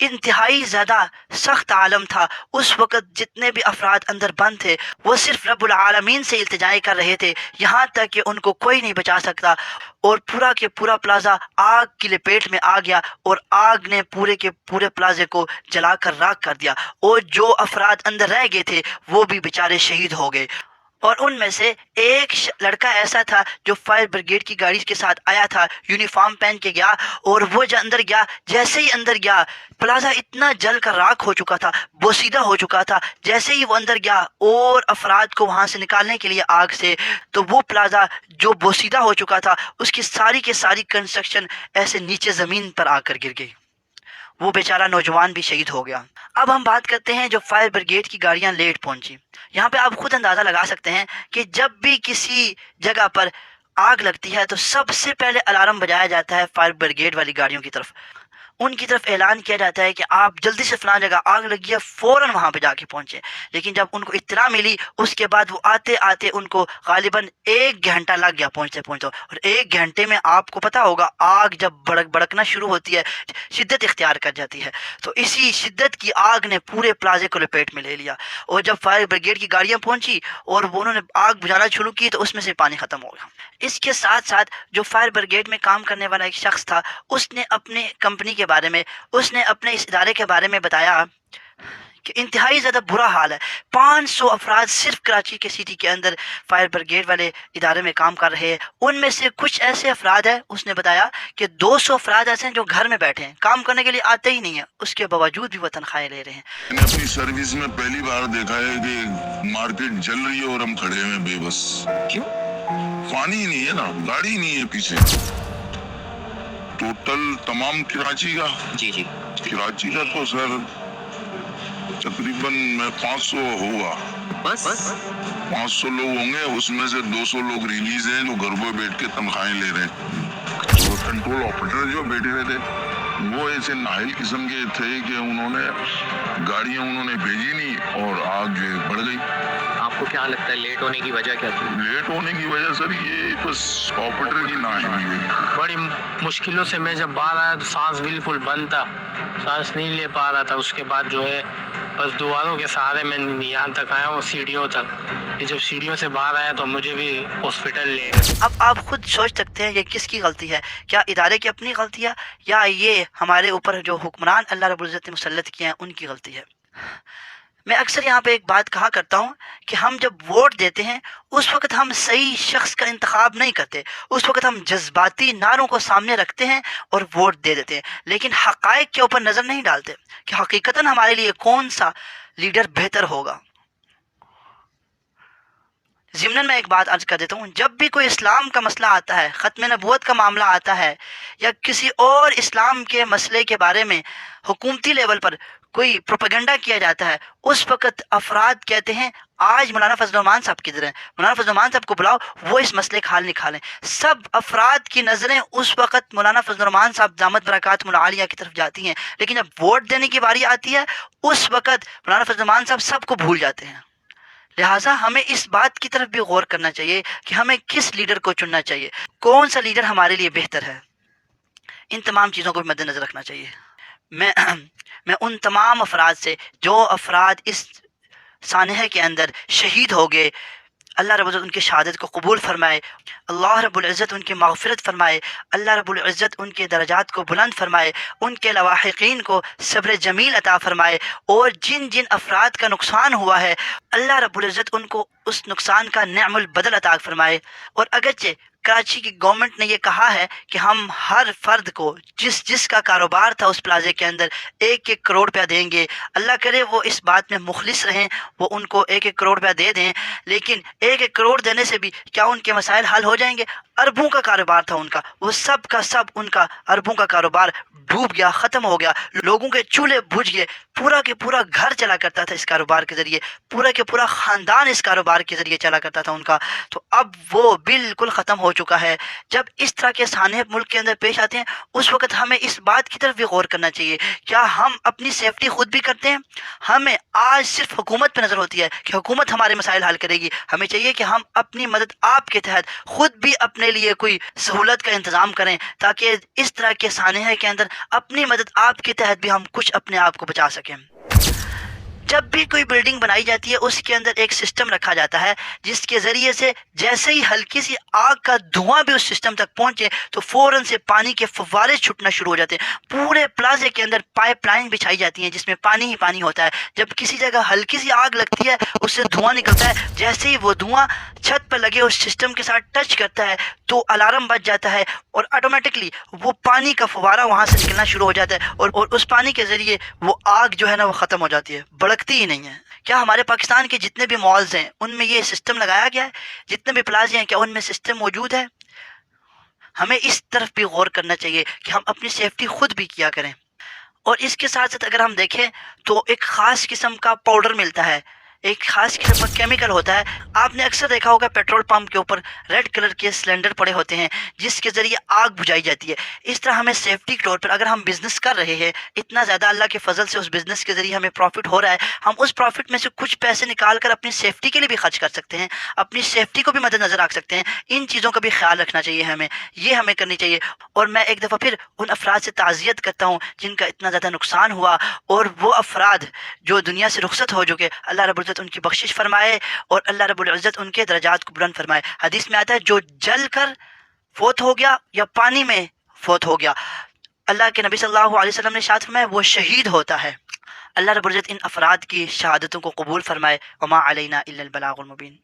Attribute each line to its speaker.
Speaker 1: انتہائی زیادہ سخت عالم تھا. اس وقت جتنے بھی افراد اندر بند تھے وہ صرف رب العالمین سے التجائیں کر رہے تھے، یہاں تک کہ ان کو کوئی نہیں بچا سکتا، اور پورا کے پورا پلازا آگ کی لپیٹ میں آ گیا اور آگ نے پورے کے پورے پلازے کو جلا کر راکھ کر دیا، اور جو افراد اندر رہ گئے تھے وہ بھی بیچارے شہید ہو گئے. اور ان میں سے ایک لڑکا ایسا تھا جو فائر بریگیڈ کی گاڑی کے ساتھ آیا تھا، یونیفارم پہن کے گیا، اور وہ جو اندر گیا، جیسے ہی اندر گیا پلازا اتنا جل کر راکھ ہو چکا تھا، بوسیدہ ہو چکا تھا. جیسے ہی وہ اندر گیا اور افراد کو وہاں سے نکالنے کے لیے آگ سے، تو وہ پلازا جو بوسیدہ ہو چکا تھا اس کی ساری کے ساری کنسٹرکشن ایسے نیچے زمین پر آ کر گر گئی. وہ بیچارہ نوجوان بھی شہید ہو گیا. اب ہم بات کرتے ہیں جو فائر بریگیڈ کی گاڑیاں لیٹ پہنچی. یہاں پہ آپ خود اندازہ لگا سکتے ہیں کہ جب بھی کسی جگہ پر آگ لگتی ہے تو سب سے پہلے الارم بجایا جاتا ہے فائر بریگیڈ والی گاڑیوں کی طرف. ان کی طرف اعلان کیا جاتا ہے کہ آپ جلدی سے فلاں جگہ آگ لگی ہے، فوراً وہاں پہ جا کے پہنچے. لیکن جب ان کو اطلاع ملی اس کے بعد وہ آتے آتے ان کو غالباً 1 گھنٹہ لگ گیا پہنچتے پہنچتے. اور 1 گھنٹے میں آپ کو پتہ ہوگا آگ جب بڑکنا شروع ہوتی ہے شدت اختیار کر جاتی ہے، تو اسی شدت کی آگ نے پورے پلازے کو لپیٹ میں لے لیا. اور جب فائر بریگیڈ کی گاڑیاں پہنچی اور وہ انہوں نے آگ بجھانا شروع کی تو اس میں سے پانی ختم ہو گیا. اس کے ساتھ ساتھ جو فائر بریگیڈ میں کام کرنے والا ایک شخص تھا، اس نے اپنے کمپنی کے بارے میں، اس نے اپنے اس ادارے کے بارے میں بتایا کہ انتہائی زیادہ برا حال ہے. 500 افراد صرف کراچی کے سٹی کے اندر فائر بریگیڈ والے ادارے میں کام کر رہے ہیں. ان میں سے کچھ ایسے افراد ہیں، اس نے بتایا کہ 200 افراد ایسے ہیں جو گھر میں بیٹھے ہیں، کام کرنے کے لیے آتے ہی نہیں ہیں، اس کے باوجود بھی وہ تنخواہیں لے رہے ہیں.
Speaker 2: میں نے اپنی سروس میں پہلی بار دیکھا ہے کہ مارکیٹ جل رہی ہے اور ہم کھڑے ہیں بے بس.
Speaker 3: کیوں؟
Speaker 2: پانی نہیں ہے نا، گاڑی نہیں ہے پیچھے. ٹوٹل تمام کراچی کا تو سر تقریباً 500 ہوگا،
Speaker 3: بس
Speaker 2: 500 لوگ ہوں گے. اس میں سے 200 لوگ ریلیز ہیں جو گھر پہ بیٹھ کے تنخواہیں لے رہے ہیں. اور کنٹرول آپریٹر جو بیٹھے ہوئے تھے وہ ایسے ناہل قسم کے تھے کہ انہوں نے گاڑیاں بھیجی نہیں اور آگ جو ہے بڑھ گئی.
Speaker 3: آپ کو کیا لگتا ہے لیٹ ہونے کی وجہ کیا تھی؟
Speaker 2: لیٹ ہونے کی وجہ سر یہ بس آپریٹر کی نااہلی ہے.
Speaker 4: بڑی مشکلوں سے میں جب باہر آیا تو سانس بالکل بند تھا، سانس نہیں لے پا رہا تھا. اس کے بعد جو ہے بس دواروں کے سہارے میں یہاں تک آیا ہوں، سیڑھیوں تک. یہ جب سیڑھیوں سے باہر آیا تو مجھے بھی ہاسپٹل لے گئے.
Speaker 1: اب آپ خود سوچ سکتے ہیں یہ کس کی غلطی ہے، کیا ادارے کی اپنی غلطی ہے یا یہ ہمارے اوپر جو حکمران اللہ رب العزت نے مسلط کیے ہیں ان کی غلطی ہے. میں اکثر یہاں پہ ایک بات کہا کرتا ہوں کہ ہم جب ووٹ دیتے ہیں اس وقت ہم صحیح شخص کا انتخاب نہیں کرتے، اس وقت ہم جذباتی نعروں کو سامنے رکھتے ہیں اور ووٹ دے دیتے ہیں، لیکن حقائق کے اوپر نظر نہیں ڈالتے کہ حقیقتاً ہمارے لیے کون سا لیڈر بہتر ہوگا. ضمن میں ایک بات عرض کر دیتا ہوں، جب بھی کوئی اسلام کا مسئلہ آتا ہے، ختم نبوت کا معاملہ آتا ہے، یا کسی اور اسلام کے مسئلے کے بارے میں حکومتی لیول پر کوئی پروپیگنڈا کیا جاتا ہے، اس وقت افراد کہتے ہیں آج مولانا فضل الرحمان صاحب کدھر ہیں، مولانا فضل الرحمان صاحب کو بلاؤ، وہ اس مسئلے کا حل نکالیں. سب افراد کی نظریں اس وقت مولانا فضل الرحمان صاحب دامت برکاتہم العالیہ کی طرف جاتی ہیں، لیکن جب ووٹ دینے کی باری آتی ہے اس وقت مولانا فضل الرحمان صاحب سب کو بھول جاتے ہیں. لہٰذا ہمیں اس بات کی طرف بھی غور کرنا چاہیے کہ ہمیں کس لیڈر کو چننا چاہیے، کون سا لیڈر ہمارے لیے بہتر ہے. ان تمام چیزوں کو مد نظر رکھنا چاہیے. میں ان تمام افراد سے جو افراد اس سانحے کے اندر شہید ہو گئے، اللہ رب العزت ان کی شہادت کو قبول فرمائے، اللہ رب العزت ان کی مغفرت فرمائے، اللہ رب العزت ان کے درجات کو بلند فرمائے، ان کے لواحقین کو صبر جمیل عطا فرمائے، اور جن جن افراد کا نقصان ہوا ہے اللہ رب العزت ان کو اس نقصان کا نعم البدل عطا فرمائے. اور اگرچہ کراچی کی گورنمنٹ نے یہ کہا ہے کہ ہم ہر فرد کو جس کا کاروبار تھا اس پلازے کے اندر 1-1 کروڑ روپیہ دیں گے، اللہ کرے وہ اس بات میں مخلص رہیں، وہ ان کو 1-1 کروڑ روپیہ دے دیں، لیکن 1-1 کروڑ دینے سے بھی کیا ان کے مسائل حل ہو جائیں گے؟ اربوں کا کاروبار تھا ان کا، وہ سب کا سب ان کا اربوں کا کاروبار ڈوب گیا، ختم ہو گیا، لوگوں کے چولہے بجھ گئے، پورا کے پورا گھر چلا کرتا تھا اس کاروبار کے ذریعے، پورا کے پورا خاندان اس کاروبار کے ذریعے چلا کرتا تھا ان کا. تو اب وہ بالکل ختم ہو ہو چکا ہے. جب اس طرح کے سانحے ملک کے اندر پیش آتے ہیں اس وقت ہمیں اس بات کی طرف بھی غور کرنا چاہیے، کیا ہم اپنی سیفٹی خود بھی کرتے ہیں؟ ہمیں آج صرف حکومت پہ نظر ہوتی ہے کہ حکومت ہمارے مسائل حل کرے گی. ہمیں چاہیے کہ ہم اپنی مدد آپ کے تحت خود بھی اپنے لیے کوئی سہولت کا انتظام کریں تاکہ اس طرح کے سانحے کے اندر اپنی مدد آپ کے تحت بھی ہم کچھ اپنے آپ کو بچا سکیں. جب بھی کوئی بلڈنگ بنائی جاتی ہے اس کے اندر ایک سسٹم رکھا جاتا ہے جس کے ذریعے سے جیسے ہی ہلکی سی آگ کا دھواں بھی اس سسٹم تک پہنچے تو فوراً سے پانی کے فوارے چھٹنا شروع ہو جاتے ہیں. پورے پلازے کے اندر پائپ لائن بچھائی جاتی ہیں جس میں پانی ہی پانی ہوتا ہے. جب کسی جگہ ہلکی سی آگ لگتی ہے اس سے دھواں نکلتا ہے، جیسے ہی وہ دھواں چھت پر لگے اس سسٹم کے ساتھ ٹچ کرتا ہے تو الارم بج جاتا ہے اور آٹومیٹکلی وہ پانی کا فوارہ وہاں سے نکلنا شروع ہو جاتا ہے اور اس پانی کے ذریعے وہ آگ جو ہے نا وہ ختم ہو جاتی ہے، بھڑکتی ہی نہیں ہے. کیا ہمارے پاکستان کے جتنے بھی مالز ہیں ان میں یہ سسٹم لگایا گیا ہے؟ جتنے بھی پلازے ہیں کیا ان میں سسٹم موجود ہے؟ ہمیں اس طرف بھی غور کرنا چاہیے کہ ہم اپنی سیفٹی خود بھی کیا کریں. اور اس کے ساتھ ساتھ اگر ہم دیکھیں تو ایک خاص قسم کا پاؤڈر ملتا ہے، ایک خاص قسم کا کیمیکل ہوتا ہے. آپ نے اکثر دیکھا ہوگا پیٹرول پمپ کے اوپر ریڈ کلر کے سلنڈر پڑے ہوتے ہیں جس کے ذریعے آگ بجھائی جاتی ہے. اس طرح ہمیں سیفٹی کے طور پر اگر ہم بزنس کر رہے ہیں، اتنا زیادہ اللہ کے فضل سے اس بزنس کے ذریعے ہمیں پروفٹ ہو رہا ہے، ہم اس پروفٹ میں سے کچھ پیسے نکال کر اپنی سیفٹی کے لیے بھی خرچ کر سکتے ہیں، اپنی سیفٹی کو بھی مد نظر رکھ سکتے ہیں. ان چیزوں کا بھی خیال رکھنا چاہیے، ہمیں کرنی چاہیے. اور میں ایک دفعہ پھر ان افراد سے تعزیت کرتا ہوں جن کا اتنا زیادہ نقصان ہوا، اور وہ افراد جو دنیا سے رخصت ہو چکے، اللہ رب العزت ان کی بخشش فرمائے اور اللہ رب العزت ان کے درجات کو بلند فرمائے. حدیث میں آتا ہے جو جل کر فوت ہو گیا یا پانی میں فوت ہو گیا، اللہ کے نبی صلی اللہ علیہ وسلم نے ارشاد فرمایا وہ شہید ہوتا ہے. اللہ رب العزت ان افراد کی شہادتوں کو قبول فرمائے. وما علینا الا البلاغ المبین.